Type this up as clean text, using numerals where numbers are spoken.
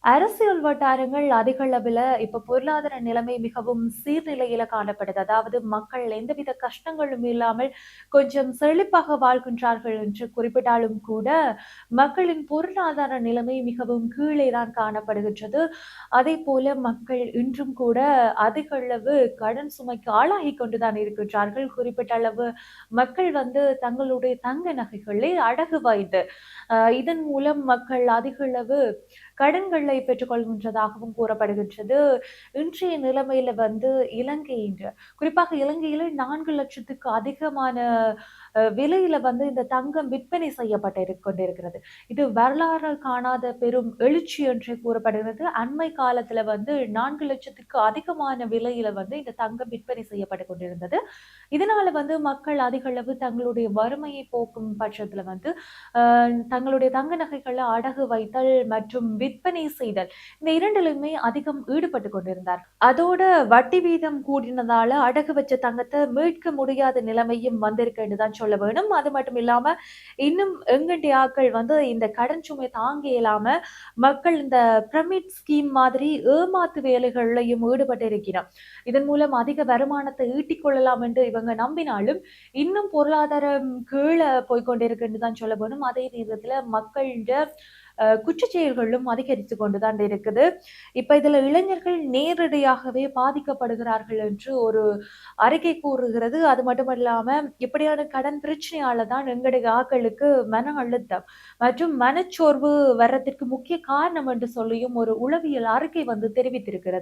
அரசியல் வட்டாரங்கள் அதிக அளவுல இப்ப பொருளாதார நிலைமை மிகவும் சீர்நிலையில காணப்படுது. அதாவது மக்கள் எந்தவித கஷ்டங்களும் இல்லாமல் கொஞ்சம் செழிப்பாக வாழ்கின்றார்கள் என்று குறிப்பிட்டாலும் கூட, மக்களின் பொருளாதார நிலைமை மிகவும் கீழே தான் காணப்படுகின்றது. அதேபோல மக்கள் இன்றும் கூட அதிக அளவு கடன் சுமைக்கு ஆளாகிக் கொண்டுதான் இருக்கின்றார்கள். குறிப்பிட்ட அளவு மக்கள் தங்களுடைய தங்க நகைகளை அடகு வைத்து, இதன் மூலம் மக்கள் அதிக அளவு கடன்களை பெற்றுக்கொள்கின்றதாகவும் கூறப்படுகின்றது. இன்றைய நிலைமையில இலங்கையின் குறிப்பாக இலங்கையில 4,00,000க்கு அதிகமான விலையில இந்த தங்கம் விற்பனை கொண்டிருக்கிறது. இது வரலாறு காணாத பெரும் எழுச்சி என்றே கூறப்படுகிறது. அண்மை காலத்துல 4,00,000க்கு அதிகமான விலையில இந்த தங்கம் விற்பனை செய்யப்பட்டுக் கொண்டிருந்தது. இதனால மக்கள் அதிக அளவு தங்களுடைய வறுமையை போக்கும் பட்சத்துல தங்களுடைய தங்க நகைகளை அடகு வைத்தல் மற்றும் விற்பனை செய்தல் இந்த இரண்டிலுமே அதிகம் ஈடுபட்டு கொண்டிருந்தார். அதோட வட்டி வீதம் கூடினதால அடகு வச்ச தங்கத்தை மீட்க முடியாத நிலைமையும் வந்திருக்கு என்றுதான் சொல்ல வேணும். அது மட்டும் இல்லாம இன்னும் எங்கண்டைய ஆட்கள் இந்த கடன் சுமை தாங்க இயலாம மக்கள் இந்த பிரமிட் ஸ்கீம் மாதிரி ஏமாத்து வேலைகள்லையும் ஈடுபட்டு இருக்கிறார். இதன் மூலம் அதிக வருமானத்தை ஈட்டிக் கொள்ளலாம் என்று இவங்க நம்பினாலும் இன்னும் பொருளாதாரம் கீழே போய்கொண்டிருக்குன்னு தான் சொல்ல வேணும். அதே நேரத்துல மக்களிட குற்றச் செயல்களும் அதிகரித்து கொண்டுதான் இருக்குது. இப்ப இதுல இளைஞர்கள் நேரடியாகவே பாதிக்கப்படுகிறார்கள் என்று ஒரு அறிக்கை கூறுகிறது. அது மட்டுமல்லாம இப்படியான கடன் பிரச்சனையால தான் எங்களுடைய ஆக்களுக்கு மன அழுத்தம் மற்றும் மனச்சோர்வு வர்றதற்கு முக்கிய காரணம் என்று சொல்லியும் ஒரு உளவியல் அறிக்கை தெரிவித்திருக்கிறது.